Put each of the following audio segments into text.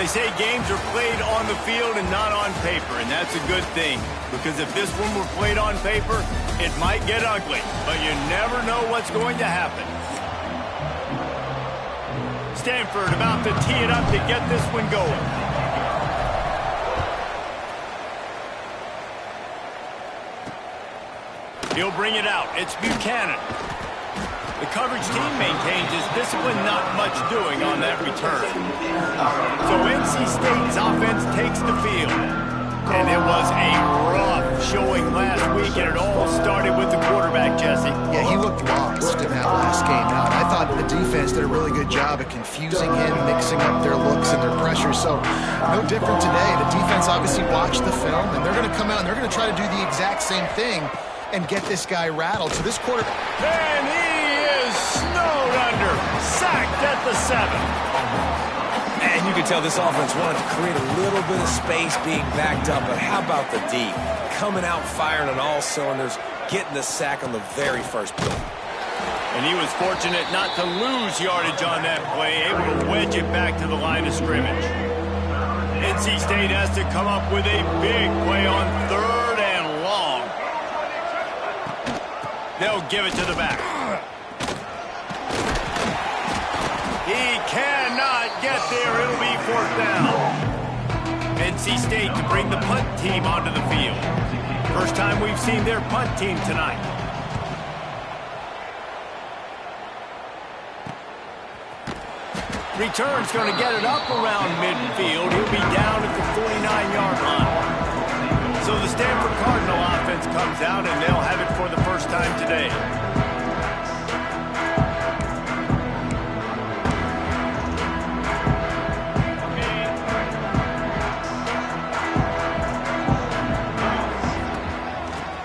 They say games are played on the field and not on paper, and that's a good thing. Because if this one were played on paper, it might get ugly. But you never know what's going to happen. Stanford about to tee it up to get this one going. He'll bring it out. It's Buchanan. The coverage team maintains his discipline, not much doing on that return. So NC State's offense takes the field. And it was a rough showing last week, and it all started with the quarterback, Jesse. Yeah, he looked lost in that last game out. I thought the defense did a really good job of confusing him, mixing up their looks and their pressures. So no different today. The defense obviously watched the film, and they're going to come out and they're going to try to do the exact same thing and get this guy rattled. So this quarterback... And he is snowed under, sacked at the 7. And you can tell this offense wanted to create a little bit of space being backed up, but how about the D? Coming out firing on all cylinders, getting the sack on the very first play. And he was fortunate not to lose yardage on that play, able to wedge it back to the line of scrimmage. NC State has to come up with a big play on 3rd and long. They'll give it to the back. He cannot get there. It'll be 4th down. NC State to bring the punt team onto the field. First time we've seen their punt team tonight. Return's going to get it up around midfield. He'll be down at the 49-yard line. So the Stanford Cardinal offense comes out, and they'll have it for the first time today.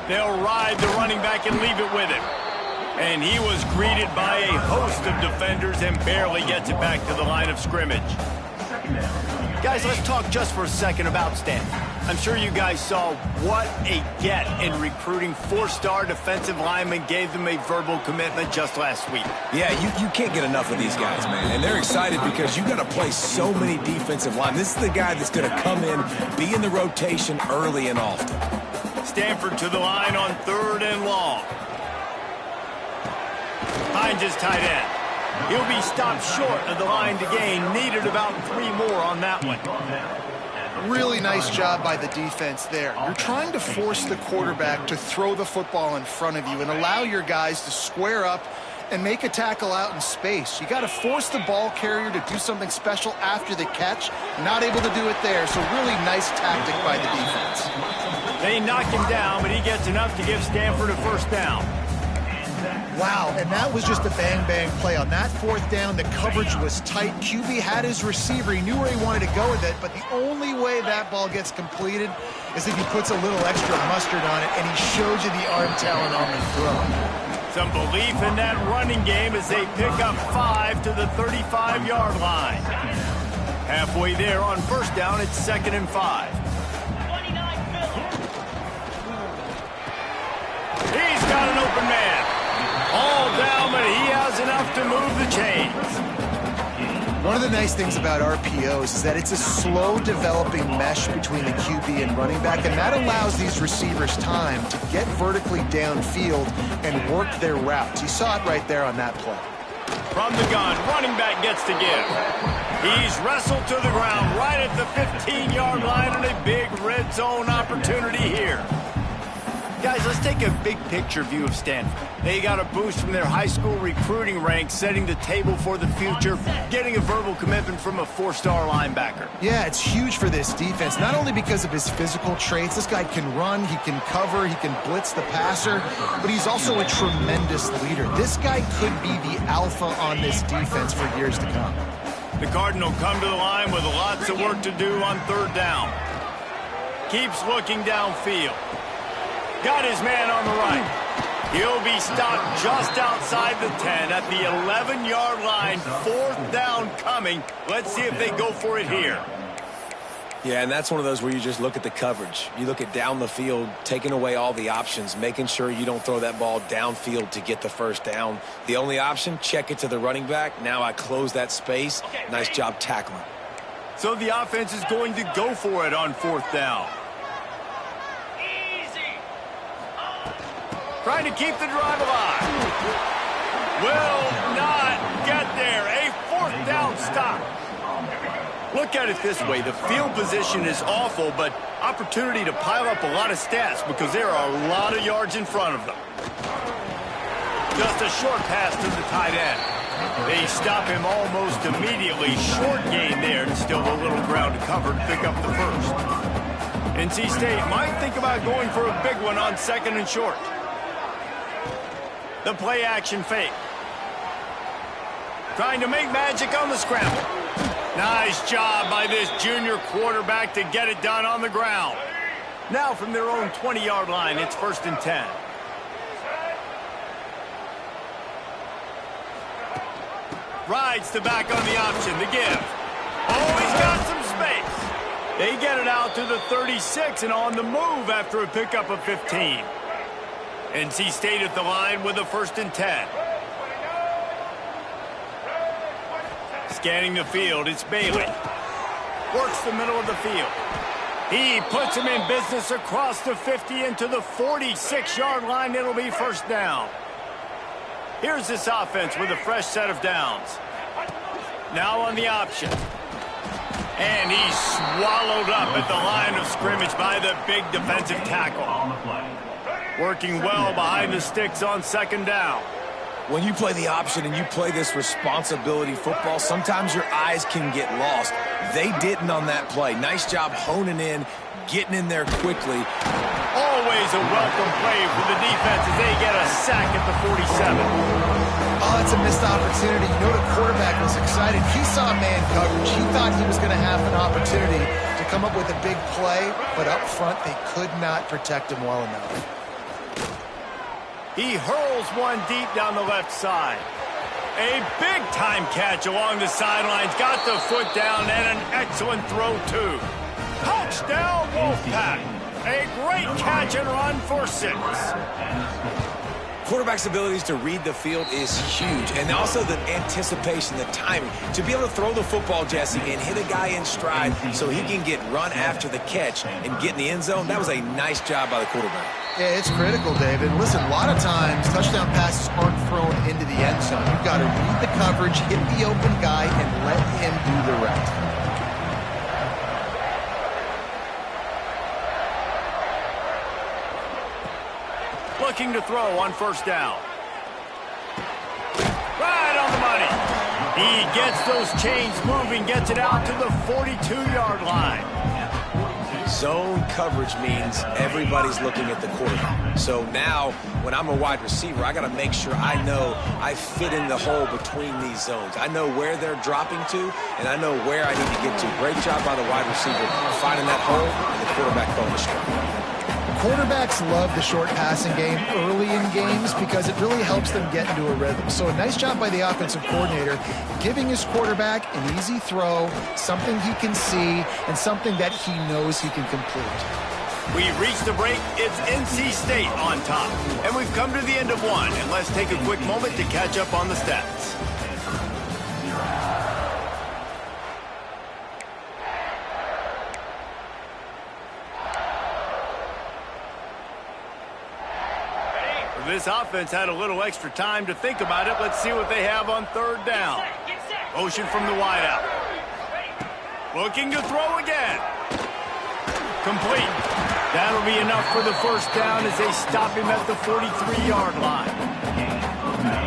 They'll ride the running back and leave it with him. And he was greeted by a host of defenders and barely gets it back to the line of scrimmage. Guys, let's talk just for a second about Stanford. I'm sure you guys saw what a get in recruiting. 4-star defensive linemen gave them a verbal commitment just last week. Yeah, you can't get enough of these guys, man. And they're excited because you got to play so many defensive linemen. This is the guy that's going to come in, be in the rotation early and often. Stanford to the line on 3rd and long. Finds his tight end. He'll be stopped short of the line to gain. Needed about 3 more on that one. Really nice job by the defense there. You're trying to force the quarterback to throw the football in front of you and allow your guys to square up and make a tackle out in space. You got to force the ball carrier to do something special after the catch. Not able to do it there, so really nice tactic by the defense. They knock him down, but he gets enough to give Stanford a 1st down. Wow, and that was just a bang-bang play. On that 4th down, the coverage was tight. QB had his receiver. He knew where he wanted to go with it, but the only way that ball gets completed is if he puts a little extra mustard on it, and he shows you the arm talent on the throw. Some belief in that running game as they pick up 5 to the 35-yard line. Halfway there on 1st down, it's 2nd and 5. He's got an open man. All down, but he has enough to move the chains. One of the nice things about RPOs is that it's a slow developing mesh between the QB and running back, and that allows these receivers time to get vertically downfield and work their routes. You saw it right there on that play. From the gun, running back gets to give. He's wrestled to the ground right at the 15-yard line, and a big red zone opportunity here. Guys, let's take a big picture view of Stanford. They got a boost from their high school recruiting ranks, setting the table for the future, getting a verbal commitment from a 4-star linebacker. Yeah, it's huge for this defense, not only because of his physical traits. This guy can run, he can cover, he can blitz the passer, but he's also a tremendous leader. This guy could be the alpha on this defense for years to come. The Cardinal come to the line with lots of work to do on 3rd down. Keeps looking downfield. Got his man on the right. He'll be stopped just outside the 10 at the 11-yard line. 4th down coming. Let's see if they go for it here. Yeah, and that's one of those where you just look at the coverage. You look at down the field, taking away all the options, making sure you don't throw that ball downfield to get the 1st down. The only option, check it to the running back. Now I close that space. Nice job tackling. So the offense is going to go for it on 4th down. Trying to keep the drive alive. Will not get there. A 4th down stop. Look at it this way. The field position is awful, but opportunity to pile up a lot of stats because there are a lot of yards in front of them. Just a short pass to the tight end. They stop him almost immediately. Short gain there, and still a little ground to cover to pick up the first. NC State might think about going for a big one on 2nd and short. The play action fake. Trying to make magic on the scramble. Nice job by this junior quarterback to get it done on the ground. Now from their own 20-yard line, it's 1st and 10. Rides the back on the option, the give. Oh, he's got some space. They get it out to the 36 and on the move after a pickup of 15. NC State at the line with a 1st and 10. Scanning the field, it's Bailey. Works the middle of the field. He puts him in business across the 50 into the 46-yard line. It'll be 1st down. Here's this offense with a fresh set of downs. Now on the option. And he's swallowed up at the line of scrimmage by the big defensive tackle. Working well behind the sticks on 2nd down. When you play the option and you play this responsibility football, sometimes your eyes can get lost. They didn't on that play. Nice job honing in, getting in there quickly. Always a welcome play for the defense as they get a sack at the 47. Oh, it's a missed opportunity. You know the quarterback was excited. He saw man coverage. He thought he was going to have an opportunity to come up with a big play, but up front they could not protect him well enough. He hurls one deep down the left side. A big-time catch along the sidelines. Got the foot down and an excellent throw, too. Touchdown, Wolfpack. A great catch and run for 6. Quarterback's abilities to read the field is huge, and also the anticipation, the timing. To be able to throw the football, Jesse, and hit a guy in stride so he can get run after the catch and get in the end zone, that was a nice job by the quarterback. Yeah, it's critical, David. Listen, a lot of times touchdown passes aren't thrown into the end zone. You've got to read the coverage, hit the open guy, and let him do the rest. Looking to throw on 1st down. Right on the money. He gets those chains moving, gets it out to the 42-yard line. Zone coverage means everybody's looking at the quarterback. So now, when I'm a wide receiver, I got to make sure I know I fit in the hole between these zones. I know where they're dropping to, and I know where I need to get to. Great job by the wide receiver finding that hole, and the quarterback throwing the strike. Quarterbacks love the short passing game early in games because it really helps them get into a rhythm. So a nice job by the offensive coordinator giving his quarterback an easy throw, something he can see, and something that he knows he can complete. We've reached the break. It's NC State on top. And we've come to the end of one. And let's take a quick moment to catch up on the stats. This offense had a little extra time to think about it. Let's see what they have on 3rd down. Motion from the wideout. Looking to throw again. Complete. That'll be enough for the 1st down as they stop him at the 43-yard line.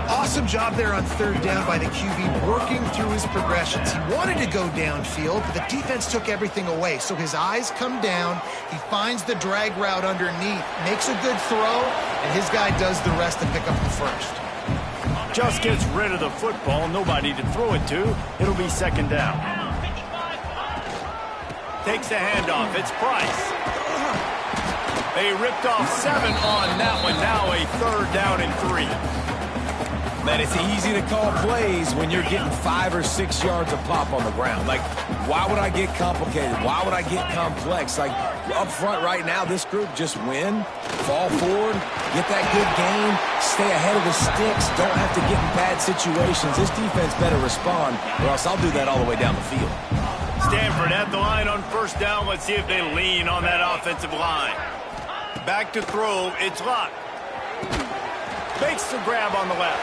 Awesome job there on 3rd down by the QB, working through his progressions. He wanted to go downfield, but the defense took everything away. So his eyes come down, he finds the drag route underneath, makes a good throw, and his guy does the rest to pick up the 1st. Just gets rid of the football, nobody to throw it to. It'll be 2nd down. Takes the handoff, it's Price. They ripped off 7 on that one, now a 3rd down and 3. Man, it's easy to call plays when you're getting 5 or 6 yards of pop on the ground. Like, why would I get complicated? Why would I get complex? Like, up front right now, this group just win, fall forward, get that good gain, stay ahead of the sticks, don't have to get in bad situations. This defense better respond, or else I'll do that all the way down the field. Stanford at the line on first down. Let's see if they lean on that offensive line. Back to throw. It's Luck. Makes the grab on the left.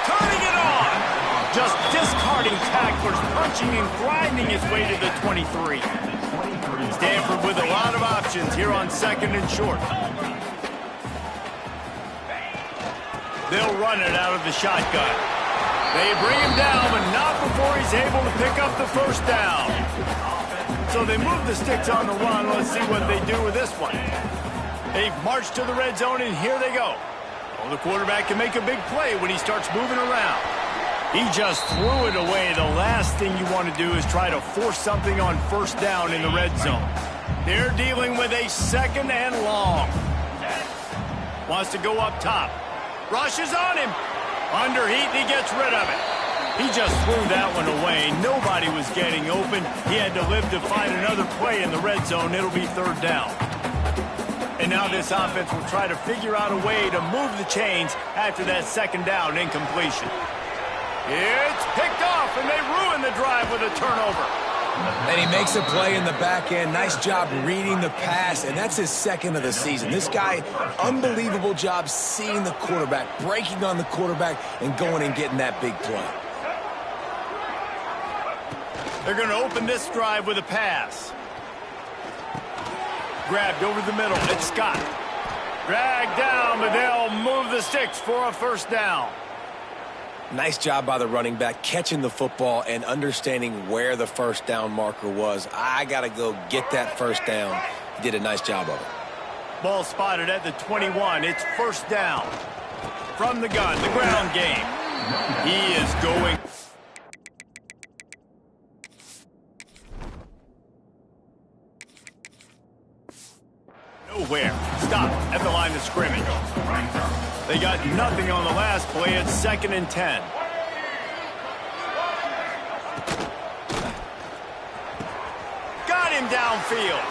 Turning it on. Just discarding tacklers, punching and grinding his way to the 23. Stanford with a lot of options here on second and short. They'll run it out of the shotgun. They bring him down, but not before he's able to pick up the first down. So they move the sticks on the run. Let's see what they do with this one. They've marched to the red zone, and here they go. Well, the quarterback can make a big play when he starts moving around. He just threw it away. The last thing you want to do is try to force something on first down in the red zone. They're dealing with a second and long. Wants to go up top. Rushes on him. Under heat, and he gets rid of it. He just threw that one away. Nobody was getting open. He had to live to find another play in the red zone. It'll be third down. And now this offense will try to figure out a way to move the chains after that second down incompletion. It's picked off, and they ruin the drive with a turnover. And he makes a play in the back end. Nice job reading the pass, and that's his second of the season. This guy, unbelievable job seeing the quarterback, breaking on the quarterback, and going and getting that big play. They're going to open this drive with a pass. Grabbed over the middle. It's Scott. Dragged down, but they'll move the sticks for a first down. Nice job by the running back, catching the football and understanding where the first down marker was. I got to go get that first down. He did a nice job of it. Ball spotted at the 21. It's first down. From the gun, the ground game. He is going. Nowhere. Stop at the line of scrimmage. They got nothing on the last play. It's second and 10. Got him downfield.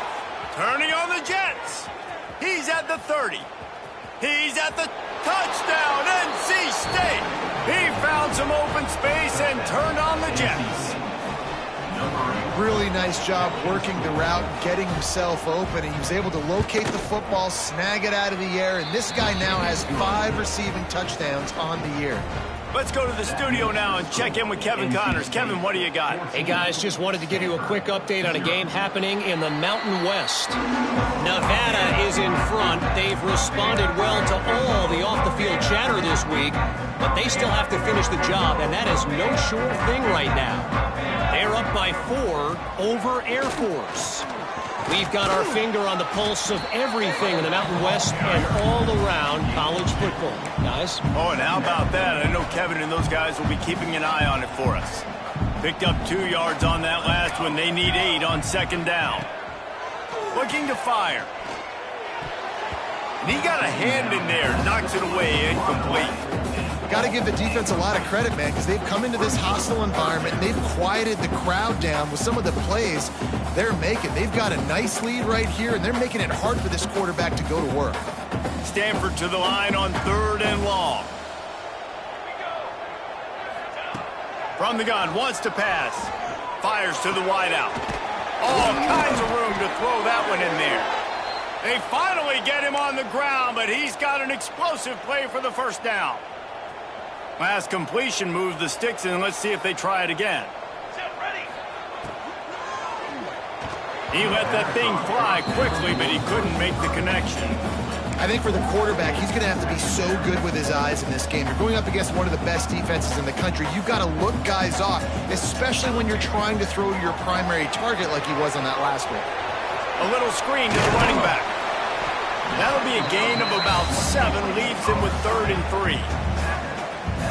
Turning on the Jets. He's at the 30. He's at the touchdown. NC State. He found some open space and turned on the Jets. Really nice job working the route and getting himself open. He was able to locate the football, snag it out of the air, and this guy now has 5 receiving touchdowns on the year. Let's go to the studio now and check in with Kevin Connors. Kevin, what do you got? Hey, guys, just wanted to give you a quick update on a game happening in the Mountain West. Nevada is in front. They've responded well to all the off-the-field chatter this week, but they still have to finish the job, and that is no sure thing right now. They're up by 4 over Air Force. We've got our finger on the pulse of everything in the Mountain West and all around college football. Guys? Oh, and how about that? I know Kevin and those guys will be keeping an eye on it for us. Picked up 2 yards on that last one. They need 8 on second down. Looking to fire. And he got a hand in there. Knocks it away. Incomplete. Got to give the defense a lot of credit, man, because they've come into this hostile environment and they've quieted the crowd down with some of the plays they're making. They've got a nice lead right here, and they're making it hard for this quarterback to go to work. Stanford to the line on third and long. From the gun, wants to pass. Fires to the wideout. All kinds of room to throw that one in there. They finally get him on the ground, but he's got an explosive play for the first down. Last completion moved the sticks, and let's see if they try it again. He let that thing fly quickly, but he couldn't make the connection. I think for the quarterback, he's going to have to be so good with his eyes in this game. You're going up against one of the best defenses in the country. You've got to look guys off, especially when you're trying to throw to your primary target like he was on that last one. A little screen to the running back. That'll be a gain of about 7, leaves him with third and 3.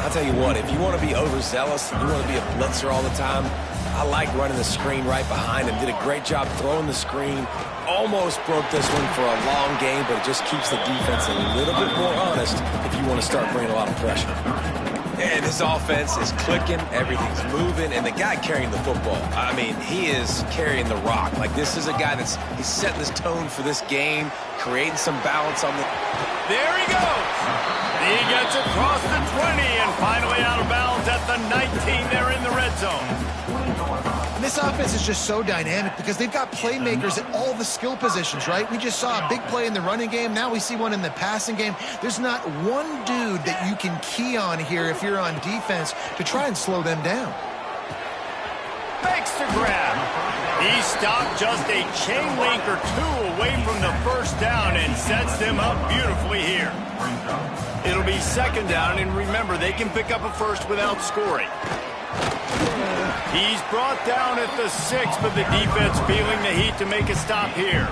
I'll tell you what, if you want to be overzealous, you want to be a blitzer all the time, I like running the screen right behind him. Did a great job throwing the screen. Almost broke this one for a long game, but it just keeps the defense a little bit more honest if you want to start bringing a lot of pressure. And this offense is clicking, everything's moving, and the guy carrying the football, I mean, he is carrying the rock. Like, this is a guy he's setting this tone for this game, creating some balance on the... There he goes! He gets across the 20 and finally out of bounds at the 19. They're in the red zone. And this offense is just so dynamic because they've got playmakers at all the skill positions, right? We just saw a big play in the running game. Now we see one in the passing game. There's not one dude that you can key on here if you're on defense to try and slow them down. Makes the grab. He stopped just a chain link or two away from the first down and sets them up beautifully here. It'll be second down, and remember, they can pick up a first without scoring. He's brought down at the 6, but the defense feeling the heat to make a stop here.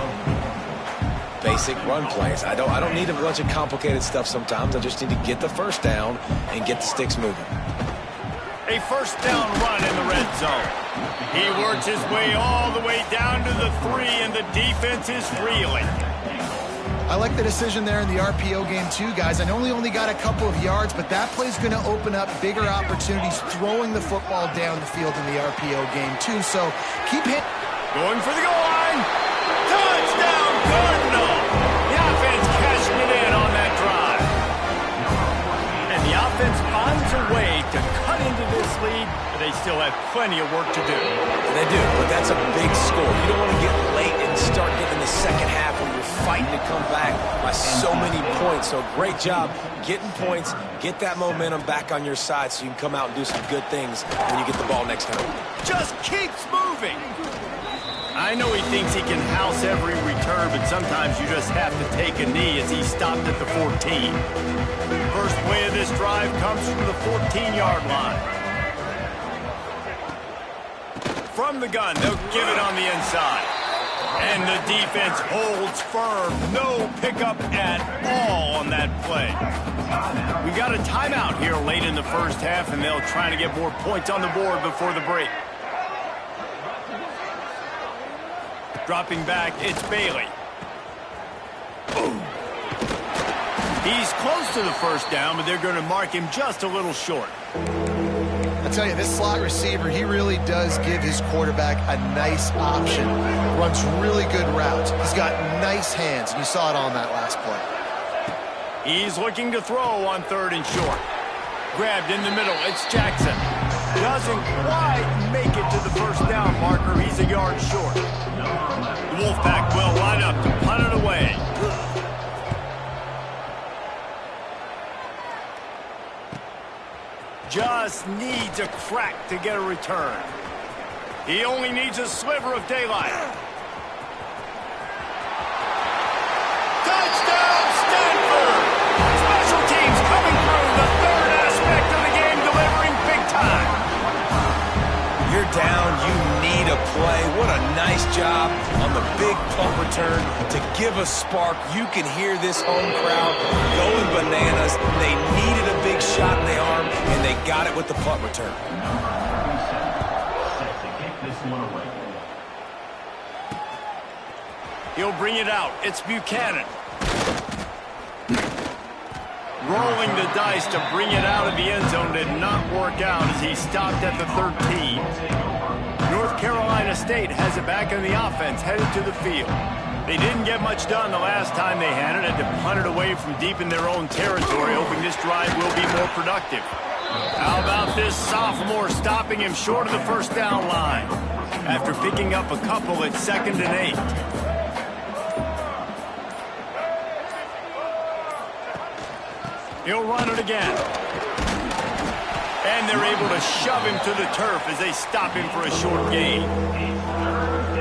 Basic run plays. I don't need a bunch of complicated stuff sometimes. I just need to get the first down and get the sticks moving. A first down run in the red zone. He works his way all the way down to the 3, and the defense is reeling. I like the decision there in the RPO game too, guys. I know he only got a couple of yards, but that play's going to open up bigger opportunities throwing the football down the field in the RPO game too. So keep hitting. Going for the goal line. Touchdown, Cardinal. The offense cashing it in on that drive. And the offense finds a way to cut into this lead, but they still have plenty of work to do. They do, but that's a big score. You don't want to get late and start getting the second half when you're fighting to come back by so many points. So great job getting points, get that momentum back on your side so you can come out and do some good things when you get the ball next time. Just keeps moving. I know he thinks he can house every return, but sometimes you just have to take a knee as he stopped at the 14. First play of this drive comes from the 14-yard line. From the gun, they'll give it on the inside. And the defense holds firm. No pickup at all on that play. We got a timeout here late in the first half, and they'll try to get more points on the board before the break. Dropping back, it's Bailey. Boom. He's close to the first down, but they're going to mark him just a little short. I tell you, this slot receiver, he really does give his quarterback a nice option. Runs really good routes. He's got nice hands, and you saw it on that last play. He's looking to throw on 3rd and short. Grabbed in the middle, it's Jackson. Doesn't quite make it to the first down marker. He's a yard short. The Wolfpack will line up to punt it away. Just needs a crack to get a return. He only needs a sliver of daylight. Touchdown, Stanford! Special teams coming through, the third aspect of the game, delivering big time. You're down, you need a play. What a nice job on the big punt return to give a spark. You can hear this home crowd going bananas. They needed a big shot in the arm, and they got it with the punt return. He'll bring it out. It's Buchanan. Rolling the dice to bring it out of the end zone did not work out as he stopped at the 13. North Carolina State has it back in the offense, headed to the field. They didn't get much done the last time they had it, to punt it away from deep in their own territory, hoping this drive will be more productive. How about this sophomore stopping him short of the first down line? After picking up a couple at 2nd and 8. He'll run it again. And they're able to shove him to the turf as they stop him for a short gain.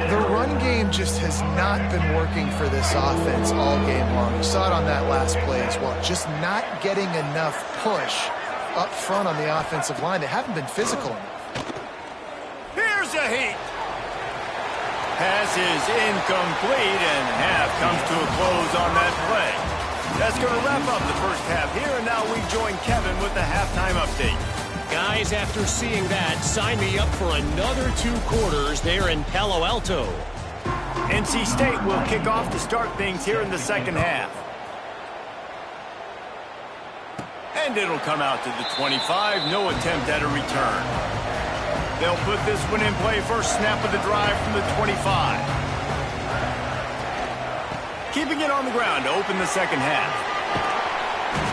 The run game just has not been working for this offense all game long. You saw it on that last play as well. Just not getting enough push up front on the offensive line. They haven't been physical enough. Here's a heat. Pass is incomplete, and half comes to a close on that play. That's going to wrap up the first half here, and now we join Kevin with the halftime update. Guys, after seeing that, sign me up for another 2 quarters there in Palo Alto. NC State will kick off to start things here in the second half. And it'll come out to the 25. No attempt at a return. They'll put this one in play. First snap of the drive from the 25. Keeping it on the ground to open the second half.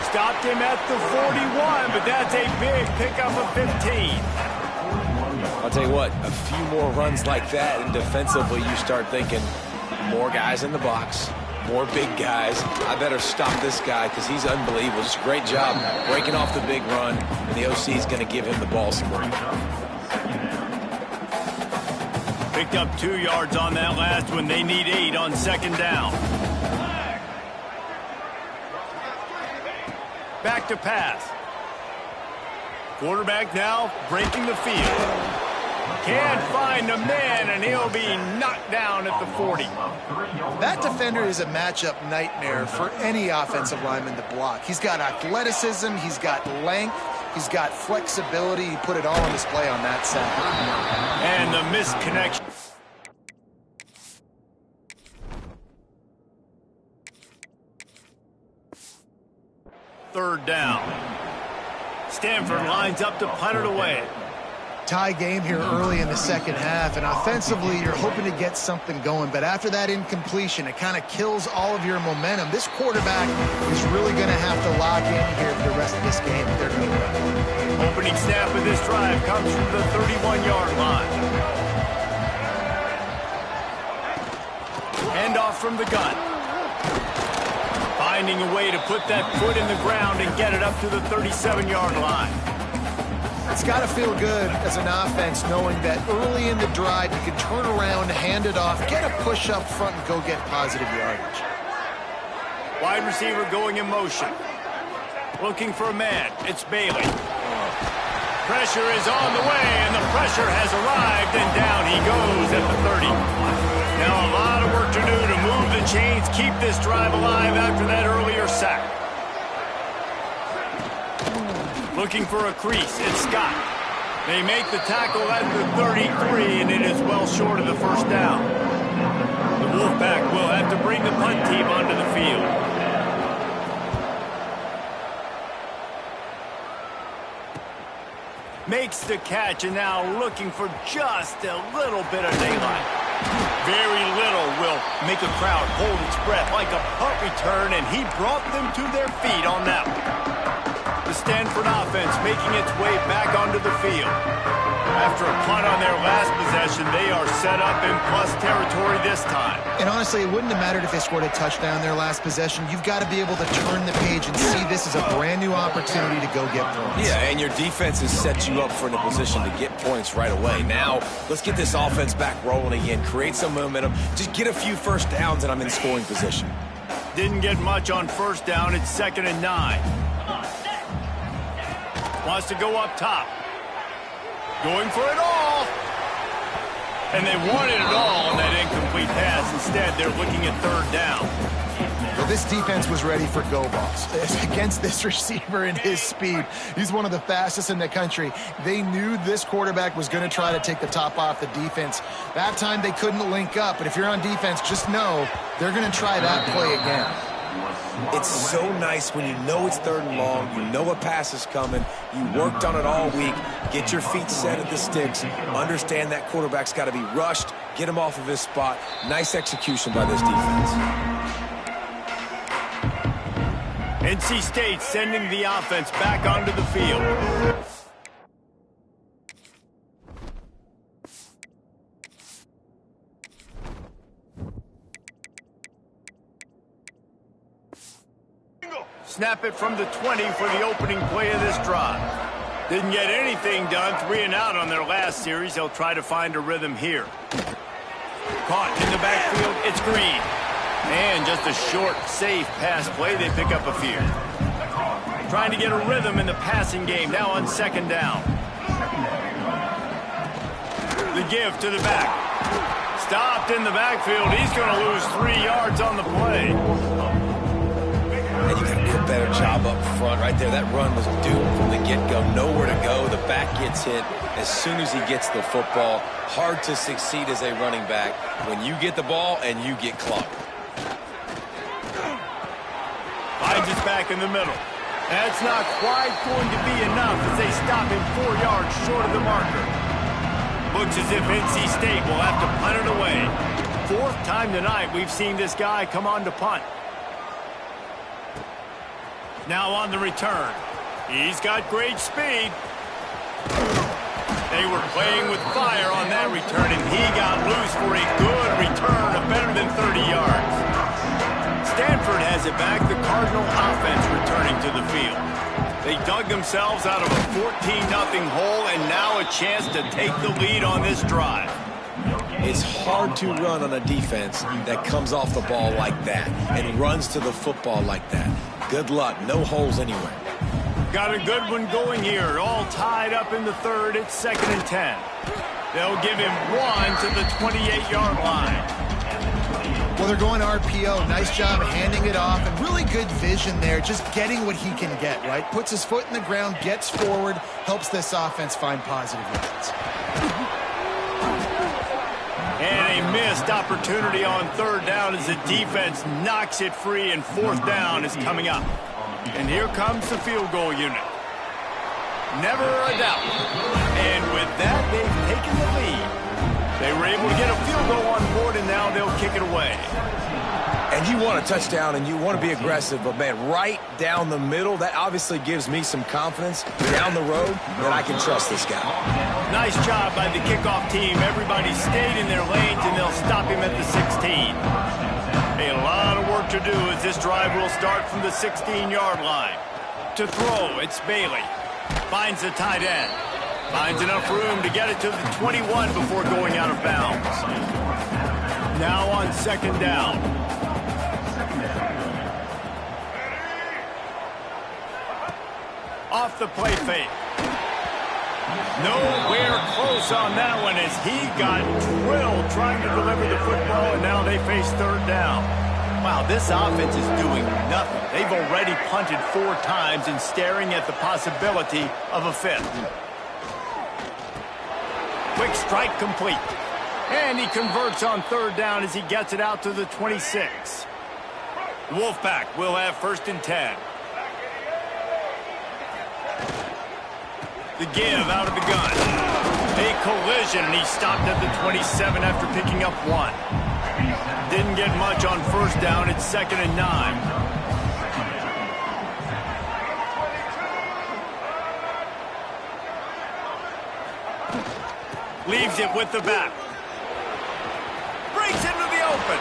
Stopped him at the 41, but that's a big pickup of 15. I'll tell you what, a few more runs like that, and defensively you start thinking more guys in the box, more big guys. I better stop this guy because he's unbelievable. Just a great job breaking off the big run, and the OC is going to give him the ball some more. Picked up 2 yards on that last one. They need 8 on second down. Back to pass. Quarterback now breaking the field. Can't find a man, and he'll be knocked down at the 40. That defender is a matchup nightmare for any offensive lineman to block. He's got athleticism, he's got length, he's got flexibility. He put it all on display on that side. And the misconnection. Third down. Stanford lines up to punt it away. Tie game here early in the second half, and offensively you're hoping to get something going, but after that incompletion, it kind of kills all of your momentum. This quarterback is really going to have to lock in here for the rest of this game if they're going to win. Opening snap of this drive comes from the 31-yard line. Handoff from the gun. Finding a way to put that foot in the ground and get it up to the 37-yard line. It's got to feel good as an offense knowing that early in the drive you can turn around, hand it off, get a push up front, and go get positive yardage. Wide receiver going in motion. Looking for a man. It's Bailey. Pressure is on the way, and the pressure has arrived, and down he goes at the 30. Now a lot of work to do to move the chains, keep this drive alive after that earlier sack. Looking for a crease. It's Scott. They make the tackle at the 33, and it is well short of the first down. The Wolfpack will have to bring the punt team onto the field. Makes the catch, and now looking for just a little bit of daylight. Very little will make a crowd hold its breath like a punt return, and he brought them to their feet on that one. The Stanford offense making its way back onto the field. After a punt on their last possession, they are set up in plus territory this time. And honestly, it wouldn't have mattered if they scored a touchdown their last possession. You've got to be able to turn the page and see this as a brand new opportunity to go get points. Yeah, and your defense has set you up for a position to get points right away. Now, let's get this offense back rolling again, create some momentum, just get a few first downs, and I'm in scoring position. Didn't get much on first down. It's 2nd and 9. Wants to go up top. Going for it all. And they wanted it all on that incomplete pass. Instead, they're looking at 3rd down. Well, this defense was ready for go balls. Against this receiver and his speed, he's one of the fastest in the country. They knew this quarterback was going to try to take the top off the defense. That time they couldn't link up, but if you're on defense, just know they're going to try that play again. It's so nice when you know it's 3rd and long, you know a pass is coming, you worked on it all week, get your feet set at the sticks, understand that quarterback's got to be rushed, get him off of his spot. Nice execution by this defense. NC State sending the offense back onto the field. Snap it from the 20 for the opening play of this drive. Didn't get anything done. 3 and out on their last series. They'll try to find a rhythm here. Caught in the backfield. It's Green. And just a short, safe pass play. They pick up a few. Trying to get a rhythm in the passing game. Now on 2nd down. The give to the back. Stopped in the backfield. He's going to lose 3 yards on the play. And you got to do a better job up front right there. That run was doomed from the get-go. Nowhere to go. The back gets hit as soon as he gets the football. Hard to succeed as a running back when you get the ball and you get clocked. Finds his back in the middle. That's not quite going to be enough as they stop him 4 yards short of the marker. Looks as if NC State will have to punt it away. 4th time tonight we've seen this guy come on to punt. Now on the return. He's got great speed. They were playing with fire on that return, and he got loose for a good return of better than 30 yards. Stanford has it back, the Cardinal offense returning to the field. They dug themselves out of a 14-0 hole, and now a chance to take the lead on this drive. It's hard to run on a defense that comes off the ball like that and runs to the football like that. Good luck. No holes anywhere. Got a good one going here. All tied up in the third. It's 2nd and 10. They'll give him 1 to the 28-yard line. Well, they're going RPO. Nice job handing it off, and really good vision there, just getting what he can get, right? Puts his foot in the ground, gets forward, helps this offense find positive yards. And a missed opportunity on 3rd down as the defense knocks it free, and 4th down is coming up. And here comes the field goal unit. Never a doubt. And with that, they've taken the lead. They were able to get a field goal on board, and now they'll kick it away. And you want a touchdown, and you want to be aggressive, but, man, right down the middle, that obviously gives me some confidence down the road that I can trust this guy. Nice job by the kickoff team. Everybody stayed in their lanes, and they'll stop him at the 16. A lot of work to do as this drive will start from the 16-yard line. To throw, it's Bailey. Finds the tight end. Finds enough room to get it to the 21 before going out of bounds. Now on 2nd down. Off the play fake. Nowhere close on that one as he got drilled trying to deliver the football, and now they face 3rd down. Wow, this offense is doing nothing. They've already punted 4 times and staring at the possibility of a 5th. Quick strike complete. And he converts on 3rd down as he gets it out to the 26. Wolfpack will have 1st and 10. The give out of the gun. A collision, and he stopped at the 27 after picking up 1. Didn't get much on 1st down. It's 2nd and 9. Leaves it with the back. Breaks into the open.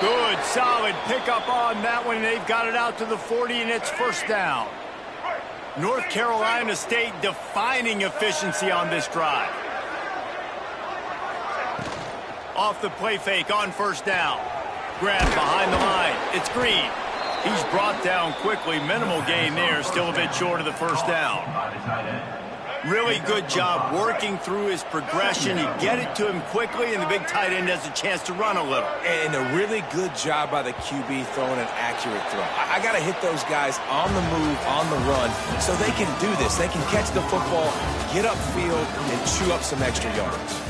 Good, solid pickup on that one. They've got it out to the 40, and it's 1st down. North Carolina State defining efficiency on this drive. Off the play fake on 1st down. Grab behind the line. It's Green. He's brought down quickly. Minimal gain there. Still a bit short of the 1st down. Really good job working through his progression. You get it to him quickly, and the big tight end has a chance to run a little. And a really good job by the QB throwing an accurate throw. I got to hit those guys on the move, on the run, so they can do this. They can catch the football, get upfield, and chew up some extra yards.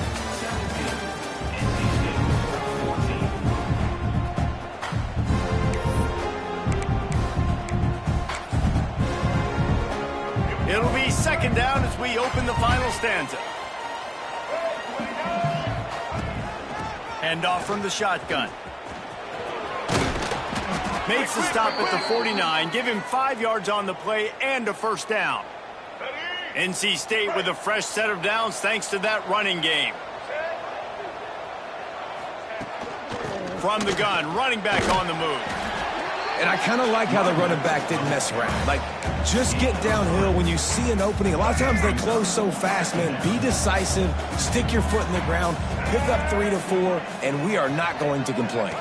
It'll be 2nd down as we open the final stanza. Hand off from the shotgun. Makes the stop at the 49. Give him 5 yards on the play and a 1st down. NC State with a fresh set of downs thanks to that running game. From the gun, running back on the move. And I kind of like how the running back didn't mess around. Like, just get downhill when you see an opening. A lot of times they close so fast, man. Be decisive, stick your foot in the ground, pick up 3 to 4, and we are not going to complain.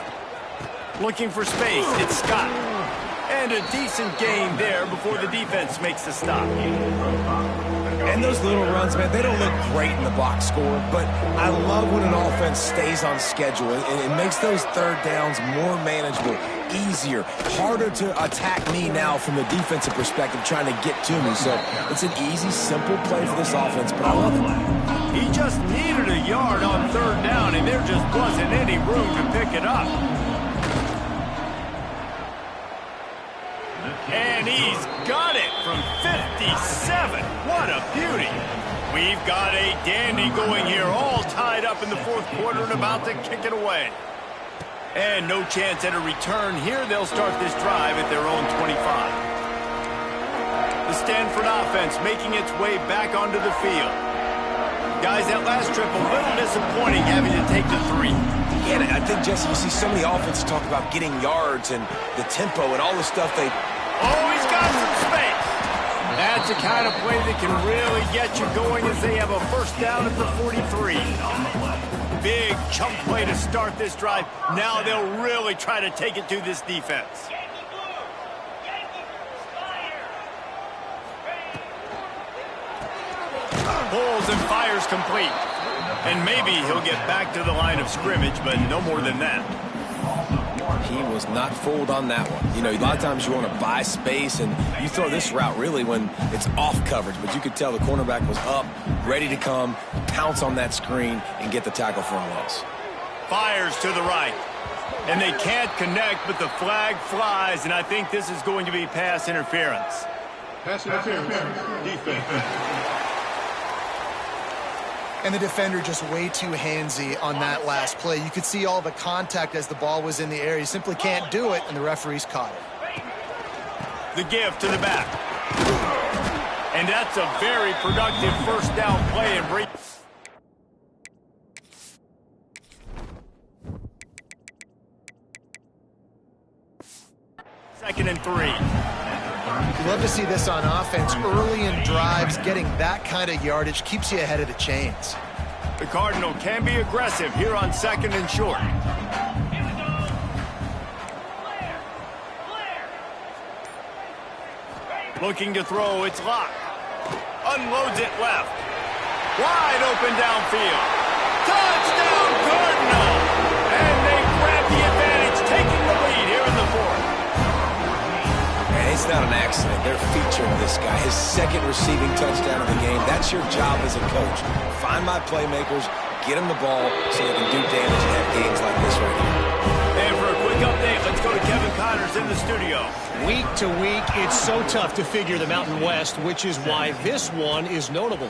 Looking for space, it's Scott. And a decent gain there before the defense makes the stop. And those little runs, man, they don't look great in the box score, but I love when an offense stays on schedule, and it makes those 3rd downs more manageable, easier, harder to attack me now from a defensive perspective trying to get to me. So it's an easy, simple play for this offense, but I love it. He just needed a yard on 3rd down, and there just wasn't any room to pick it up. And he's got it from 57. What a beauty. We've got a dandy going here, all tied up in the 4th quarter and about to kick it away. And no chance at a return here. They'll start this drive at their own 25. The Stanford offense making its way back onto the field. Guys, that last trip, a little disappointing having to take the 3. Yeah, I think, Jesse, you see so many offenses talk about getting yards and the tempo and all the stuff they... Oh, he's got some space. That's the kind of play that can really get you going as they have a first down at the 43. Big chunk play to start this drive. Now they'll really try to take it to this defense. Pulls and fires complete. And maybe he'll get back to the line of scrimmage, but no more than that. He was not fooled on that one. You know, a lot of times you want to buy space, and you throw this route really when it's off coverage. But you could tell the cornerback was up, ready to come, pounce on that screen, and get the tackle for a loss. Fires to the right. And they can't connect, but the flag flies, and I think this is going to be pass interference. Pass interference. Defense. And the defender just way too handsy on that last play. You could see all the contact as the ball was in the air. You simply can't do it, and the referees caught it. The give to the back. And that's a very productive first down play and break. Second and 3. You love to see this on offense. Early in drives, getting that kind of yardage keeps you ahead of the chains. The Cardinal can be aggressive here on second and short. Looking to throw, it's locked. Unloads it left. Wide open downfield. Touchdown Cardinal! And they grab the advantage, taking the lead here in the 4th. It's not an accident. They're featuring this guy. His second receiving touchdown of the game. That's your job as a coach. Find my playmakers, get them the ball so they can do damage and have games like this right here. And for a quick update, let's go to Kevin Connors in the studio. Week to week, it's so tough to figure the Mountain West, which is why this one is notable.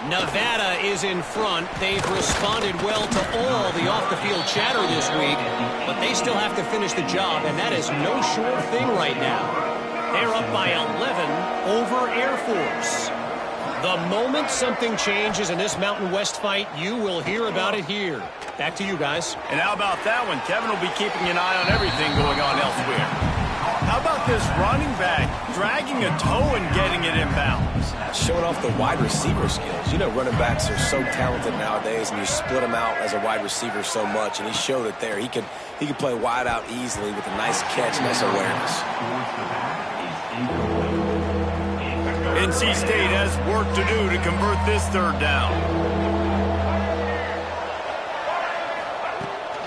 Nevada is in front. They've responded well to all the off-the-field chatter this week, but they still have to finish the job, and that is no sure thing right now. They're up by 11 over Air Force. The moment something changes in this Mountain West fight, you will hear about it here. Back to you guys. And how about that one? Kevin will be keeping an eye on everything going on elsewhere. How about this running back dragging a toe and getting it inbounds? Showing off the wide receiver skills. You know, running backs are so talented nowadays, and you split them out as a wide receiver so much, and he showed it there. He could play wide out easily with a nice catch, nice awareness. NC State has work to do to convert this third down.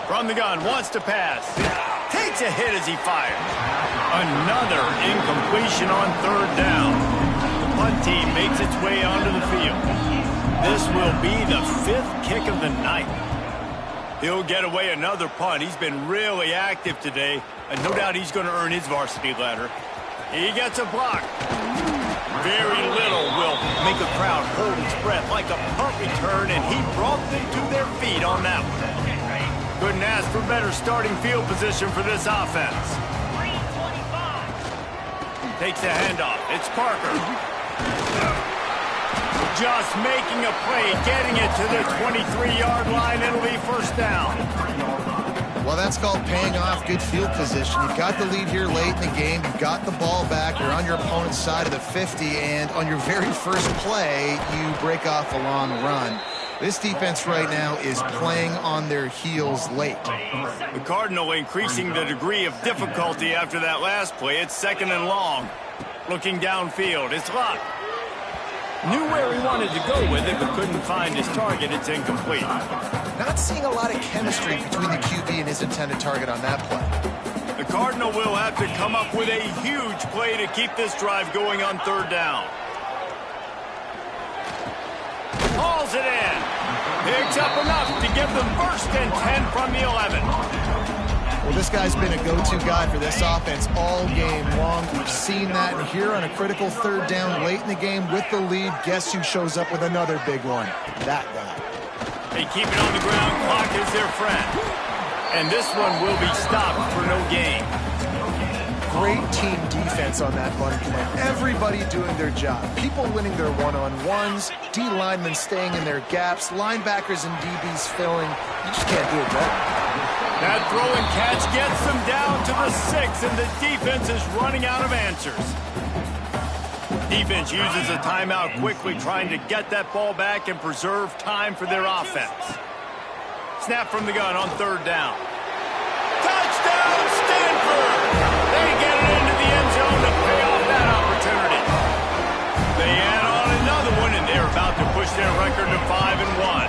From the gun, wants to pass. Takes a hit as he fires. Another incompletion on third down. The punt team makes its way onto the field. This will be the 5th kick of the night. He'll get away another punt. He's been really active today, and no doubt he's going to earn his varsity letter. He gets a block. Very little will make a crowd hold its breath like a punt return, and he brought them to their feet on that one. Couldn't ask for better starting field position for this offense. Takes the handoff. It's Parker. Just making a play, getting it to the 23-yard line. It'll be first down. Well, that's called paying off good field position. You've got the lead here late in the game. You've got the ball back. You're on your opponent's side of the 50, and on your very first play, you break off a long run. This defense right now is playing on their heels late. The Cardinal increasing the degree of difficulty after that last play. It's second and long. Looking downfield. It's locked. Knew where he wanted to go with it, but couldn't find his target. It's incomplete. Not seeing a lot of chemistry between the QB and his intended target on that play. The Cardinal will have to come up with a huge play to keep this drive going on third down. Hauls it in. Picks up enough to give them first and 10 from the 11. Well, this guy's been a go-to guy for this offense all game long. We've seen that, and here on a critical third down late in the game with the lead, guess who shows up with another big one? That guy. They keep it on the ground. Clock is their friend. And this one will be stopped for no gain. great team defense on that run play. Everybody doing their job. People winning their one-on-ones, D linemen staying in their gaps, linebackers and DBs filling. You just can't do it better. That throw and catch gets them down to the 6, and the defense is running out of answers. Defense uses a timeout quickly, trying to get that ball back and preserve time for their offense. Snap from the gun on 3rd down. Touchdown, Stanford! They get it into the end zone to pay off that opportunity. They add on another one, and they're about to push their record to 5-1.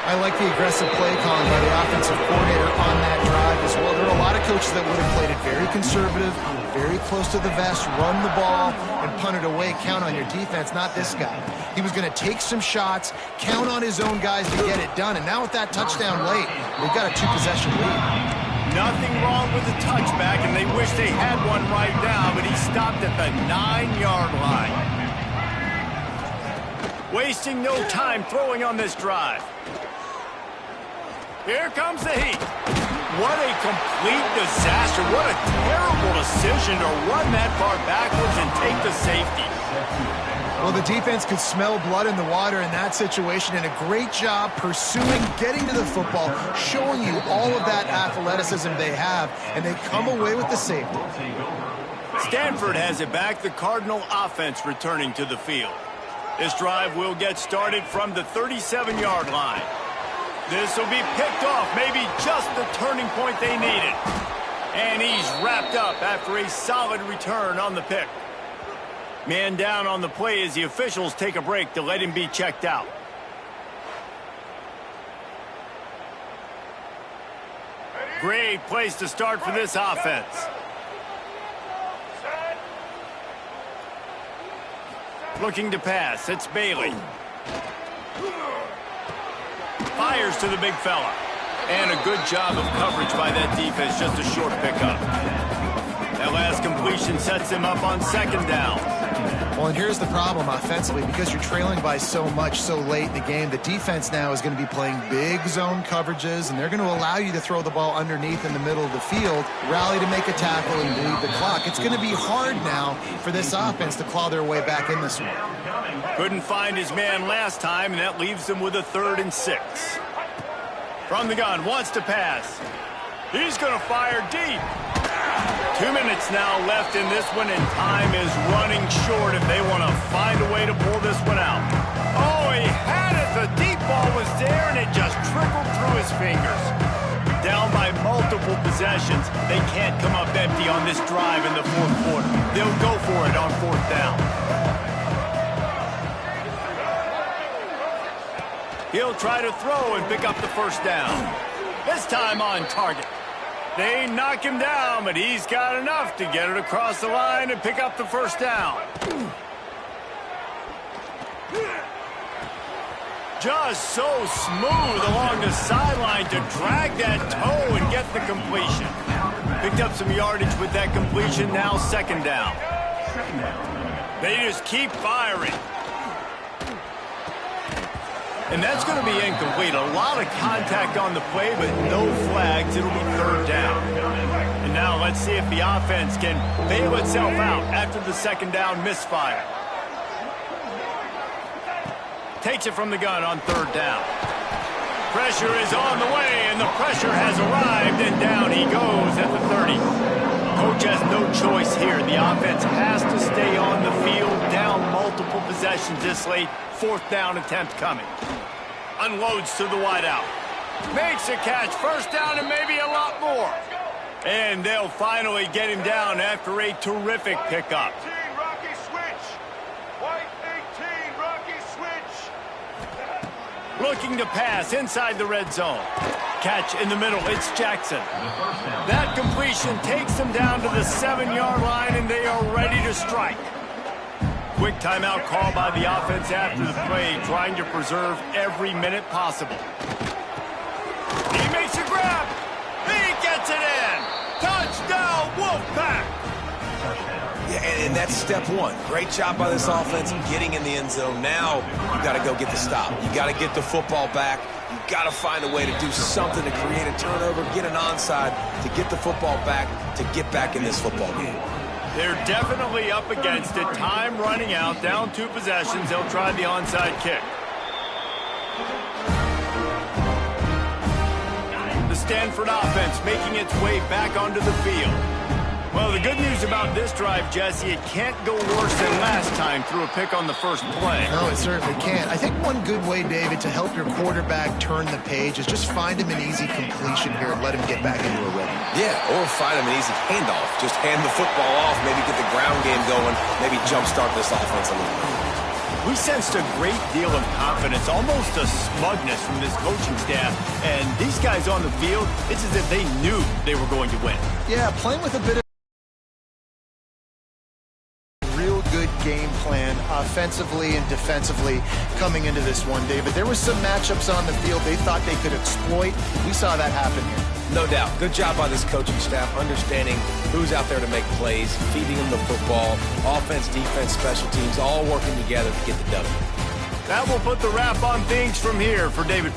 I like the aggressive play calling by the offensive coordinator on that drive as well. There are a lot of coaches that would have played it very conservative, very close to the vest, run the ball, and punt it away. Count on your defense, not this guy. He was going to take some shots, count on his own guys to get it done. And now with that touchdown late, they've got a 2-possession lead. Nothing wrong with the touchback, and they wish they had one right now, but he stopped at the 9-yard line. Wasting no time throwing on this drive. Here comes the heat. What a complete disaster. What a terrible decision to run that far backwards and take the safety. Well, the defense could smell blood in the water in that situation, and a great job pursuing, getting to the football, showing you all of that athleticism they have, and they come away with the safety. Stanford has it back. The Cardinal offense returning to the field. This drive will get started from the 37-yard line. This will be picked off, maybe just the turning point they needed. And he's wrapped up after a solid return on the pick. Man down on the play as the officials take a break to let him be checked out. Great place to start for this offense. Looking to pass, it's Bailey. Fires to the big fella. And a good job of coverage by that defense, just a short pickup. That last completion sets him up on 2nd down. Well, and here's the problem offensively. Because you're trailing by so much so late in the game, the defense now is going to be playing big zone coverages, and they're going to allow you to throw the ball underneath in the middle of the field, rally to make a tackle, and bleed the clock. It's going to be hard now for this offense to claw their way back in this one. Couldn't find his man last time, and that leaves them with a 3rd and 6. From the gun, wants to pass. He's going to fire deep. 2 minutes now left in this one, and time is running short if they want to find a way to pull this one out. Oh, he had it. The deep ball was there, and it just trickled through his fingers. Down by multiple possessions, they can't come up empty on this drive in the 4th quarter. They'll go for it on 4th down. He'll try to throw and pick up the 1st down. This time on target. They knock him down, but he's got enough to get it across the line and pick up the 1st down. Just so smooth along the sideline to drag that toe and get the completion. Picked up some yardage with that completion, now 2nd down. They just keep firing. And that's going to be incomplete. A lot of contact on the play, but no flags. It'll be 3rd down. And now let's see if the offense can bail itself out after the 2nd down misfire. Takes it from the gun on 3rd down. Pressure is on the way, and the pressure has arrived, and down he goes at the 30. Coach has no choice here. The offense has to stay on the field, down multiple possessions this late. 4th down attempt coming. Unloads to the wideout. Makes a catch. 1st down and maybe a lot more. And they'll finally get him down after a terrific pickup. Rocky switch. White 18, Rocky switch. Looking to pass inside the red zone. Catch in the middle. It's Jackson. That completion takes them down to the 7-yard line, and they are ready to strike. Quick timeout call by the offense after the play, trying to preserve every minute possible. He makes a grab. He gets it in. Touchdown, Wolfpack. Yeah, and that's step one. Great job by this offense getting in the end zone. Now you got to go get the stop. You got to get the football back. You've got to find a way to do something to create a turnover, get an onside, to get the football back, to get back in this football game. They're definitely up against it. Time running out, down 2 possessions. They'll try the onside kick. The Stanford offense making its way back onto the field. Well, the good news about this drive, Jesse, it can't go worse than last time through a pick on the first play. No, it certainly can't. I think one good way, David, to help your quarterback turn the page is just find him an easy completion here and let him get back into a rhythm. Yeah, or find him an easy handoff. Just hand the football off, maybe get the ground game going, maybe jumpstart this offense a little bit. We sensed a great deal of confidence, almost a smugness from this coaching staff. And these guys on the field, it's as if they knew they were going to win. Yeah, playing with a bit of real good game plan offensively and defensively coming into this one, David. There was some matchups on the field they thought they could exploit. We saw that happen here. No doubt. Good job by this coaching staff understanding who's out there to make plays, feeding them the football, offense, defense, special teams, all working together to get the W. That will put the wrap on things from here for David.